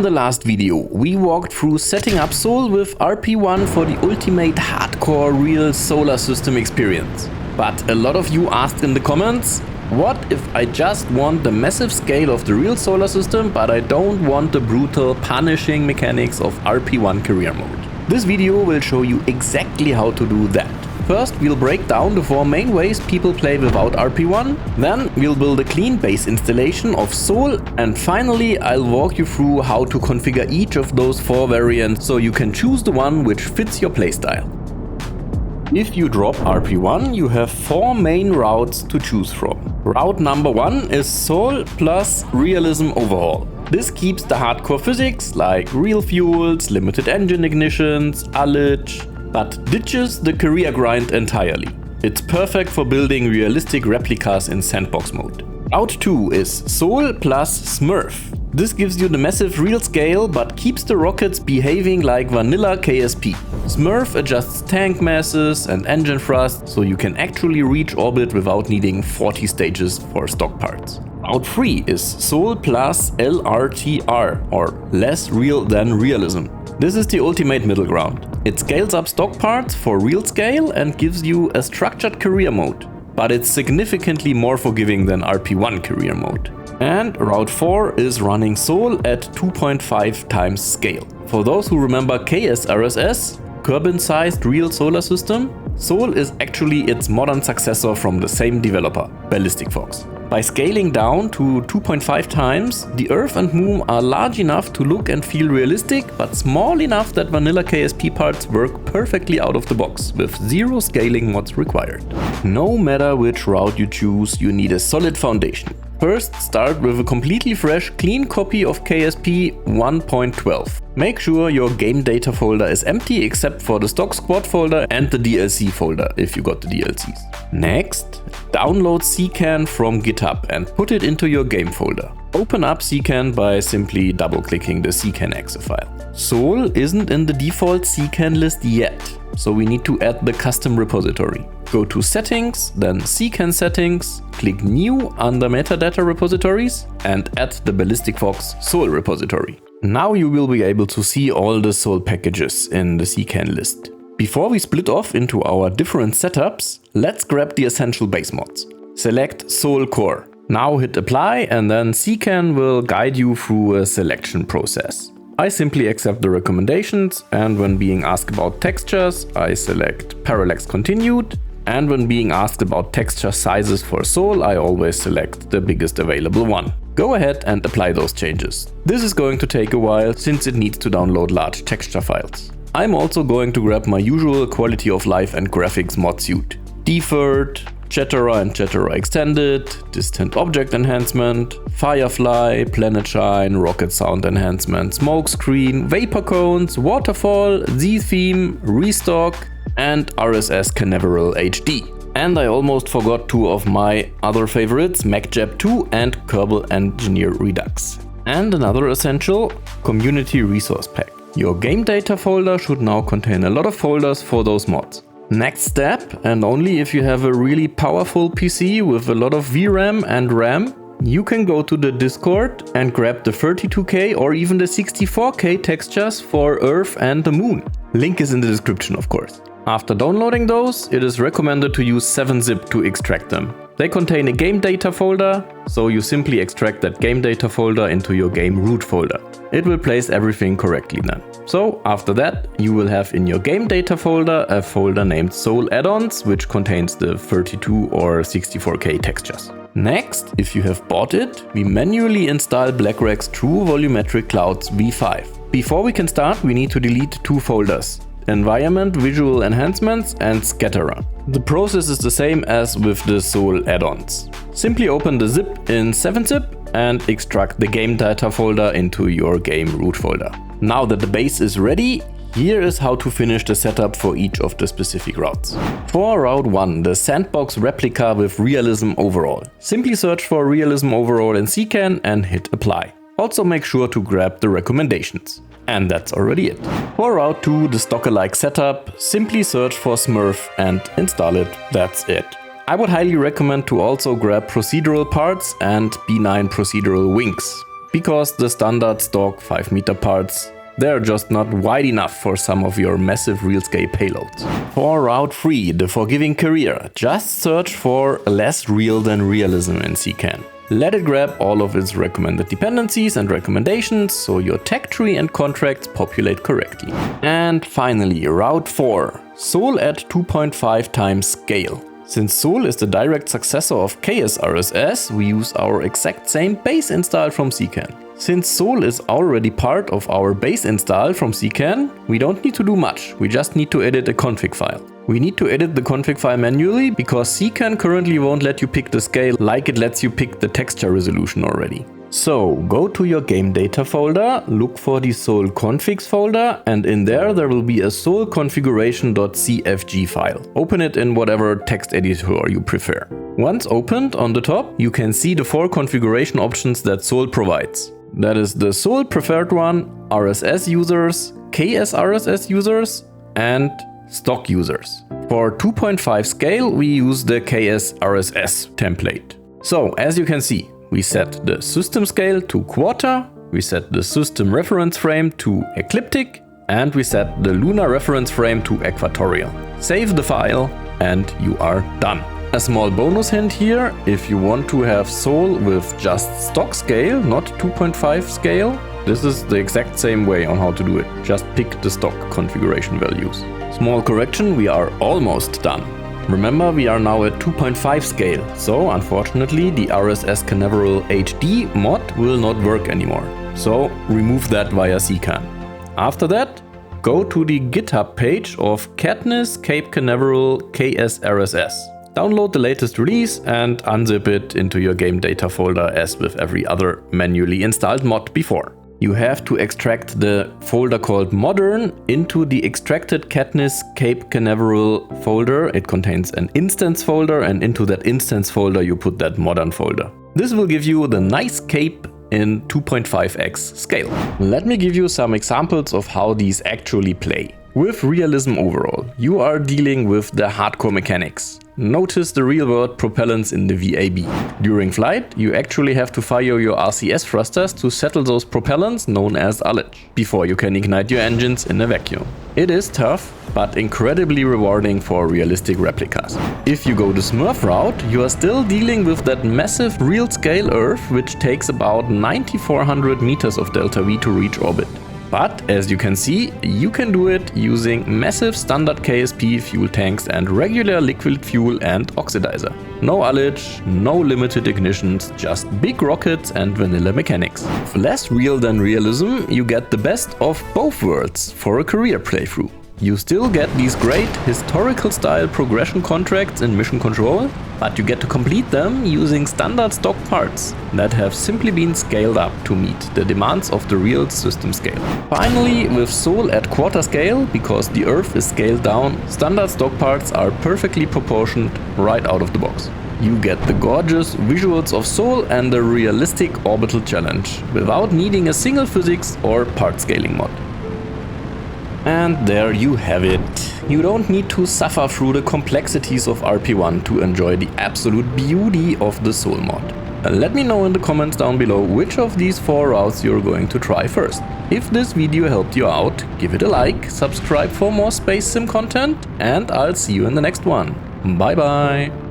the last video, we walked through setting up Sol with RP-1 for the ultimate hardcore real solar system experience. But a lot of you asked in the comments, what if I just want the massive scale of the real solar system, but I don't want the brutal, punishing mechanics of RP-1 career mode? This video will show you exactly how to do that. First, we'll break down the 4 main ways people play without RP-1, then we'll build a clean base installation of Sol, and finally I'll walk you through how to configure each of those 4 variants so you can choose the one which fits your playstyle. If you drop RP-1, you have 4 main routes to choose from. Route number 1 is Sol plus Realism Overhaul. This keeps the hardcore physics like real fuels, limited engine ignitions, ullage, but ditches the career grind entirely. It's perfect for building realistic replicas in Sandbox mode. Route 2 is Sol plus SMURF. This gives you the massive real scale but keeps the rockets behaving like vanilla KSP. SMURF adjusts tank masses and engine thrust so you can actually reach orbit without needing 40 stages for stock parts. Route 3 is Sol plus LRTR, or Less Real Than Realism. This is the ultimate middle ground. It scales up stock parts for real scale and gives you a structured career mode, but it's significantly more forgiving than RP-1 career mode. And Route 4 is running Sol at 2.5 times scale. For those who remember KSRSS, Kerbal-sized real solar system, Sol is actually its modern successor from the same developer, Ballistic Fox. By scaling down to 2.5 times, the Earth and Moon are large enough to look and feel realistic, but small enough that vanilla KSP parts work perfectly out of the box, with 0 scaling mods required. No matter which route you choose, you need a solid foundation. First, start with a completely fresh, clean copy of KSP 1.12. Make sure your game data folder is empty except for the stock squad folder and the DLC folder, if you got the DLCs. Next, download CKAN from GitHub and put it into your game folder. Open up CKAN by simply double-clicking the CKAN exe file. Sol isn't in the default CKAN list yet, so we need to add the custom repository. Go to Settings, then CKAN Settings, click New under Metadata Repositories and add the Ballistic Fox Sol repository. Now you will be able to see all the Sol packages in the CKAN list. Before we split off into our different setups, let's grab the essential base mods. Select Sol Core. Now hit Apply and then CKAN will guide you through a selection process. I simply accept the recommendations, and when being asked about textures, I select Parallax Continued, and when being asked about texture sizes for Sol, I always select the biggest available one. Go ahead and apply those changes. This is going to take a while since it needs to download large texture files. I'm also going to grab my usual quality of life and graphics mod suite. Deferred, Chatterer and Chatterer Extended, Distant Object Enhancement, Firefly, Planet Shine, Rocket Sound Enhancement, Smokescreen, Vapor Cones, Waterfall, Z-Theme, Restock, and RSS Canaveral HD. And I almost forgot 2 of my other favorites, MacJab 2 and Kerbal Engineer Redux. And another essential, Community Resource Pack. Your game data folder should now contain a lot of folders for those mods. Next step, and only if you have a really powerful PC with a lot of VRAM and RAM, you can go to the Discord and grab the 32K or even the 64K textures for Earth and the Moon. Link is in the description, of course. After downloading those, it is recommended to use 7-zip to extract them. They contain a game data folder, so you simply extract that game data folder into your game root folder. It will place everything correctly then. So after that, you will have in your game data folder a folder named Sol Add-ons, which contains the 32 or 64K textures. Next, if you have bought it, we manually install BlackRack's True Volumetric Clouds V5. Before we can start, we need to delete 2 folders: Environment, Visual Enhancements and Scatterer. The process is the same as with the Sol add-ons. Simply open the zip in 7-zip and extract the game data folder into your game root folder. Now that the base is ready, here is how to finish the setup for each of the specific routes. For Route 1, the Sandbox replica with Realism Overhaul. Simply search for Realism Overhaul in CKAN and hit Apply. Also make sure to grab the recommendations. And that's already it. For Route 2, the stock-alike setup, simply search for SMURF and install it. That's it. I would highly recommend to also grab procedural parts and benign procedural wings. because the standard stock 5-meter parts, they're just not wide enough for some of your massive real-scale payloads. For Route 3, the forgiving career, just search for less real than realism in CKAN. Let it grab all of its recommended dependencies and recommendations so your tech tree and contracts populate correctly. And finally, Route 4, Sol at 2.5 times scale. Since Sol is the direct successor of KSRSS, we use our exact same base install from CKAN. Since Sol is already part of our base install from CKAN, we don't need to do much, we just need to edit a config file. We need to edit the config file manually because CKAN currently won't let you pick the scale like it lets you pick the texture resolution already. So go to your game data folder, look for the Sol configs folder, and in there will be a sol configuration.cfg file. Open it in whatever text editor you prefer. Once opened, on the top you can see the 4 configuration options that Sol provides. That is the Sol preferred one, RSS users, KSRSS users, and stock users. For 2.5 scale we use the KSRSS template. So as you can see, we set the system scale to quarter, we set the system reference frame to ecliptic, and we set the lunar reference frame to equatorial. Save the file and you are done. A small bonus hint here, if you want to have Sol with just stock scale, not 2.5 scale, this is the exact same way on how to do it. Just pick the stock configuration values. Small correction, we are almost done. Remember, we are now at 2.5 scale, so unfortunately the RSS Canaveral HD mod will not work anymore. So remove that via CKAN. After that, go to the GitHub page of Katniss Cape Canaveral KSRSS. Download the latest release and unzip it into your game data folder as with every other manually installed mod before. You have to extract the folder called Modern into the extracted Katniss Cape Canaveral folder. It contains an instance folder, and into that instance folder you put that Modern folder. This will give you the nice cape in 2.5x scale. Let me give you some examples of how these actually play. With Realism Overhaul, you are dealing with the hardcore mechanics. Notice the real-world propellants in the VAB. During flight, you actually have to fire your RCS thrusters to settle those propellants known as ullage, before you can ignite your engines in a vacuum. It is tough, but incredibly rewarding for realistic replicas. If you go the SMURF route, you are still dealing with that massive real-scale Earth, which takes about 9,400 meters of delta V to reach orbit. But as you can see, you can do it using massive standard KSP fuel tanks and regular liquid fuel and oxidizer. No ullage, no limited ignitions, just big rockets and vanilla mechanics. With less real than realism, you get the best of both worlds for a career playthrough. You still get these great historical style progression contracts in mission control, but you get to complete them using standard stock parts that have simply been scaled up to meet the demands of the real system scale. Finally, with Sol at quarter scale, because the Earth is scaled down, standard stock parts are perfectly proportioned right out of the box. You get the gorgeous visuals of Sol and the realistic orbital challenge, without needing a single physics or part scaling mod. And there you have it. You don't need to suffer through the complexities of RP-1 to enjoy the absolute beauty of the Sol mod. Let me know in the comments down below which of these 4 routes you're going to try first. If this video helped you out, give it a like, subscribe for more space sim content, and I'll see you in the next one. Bye bye!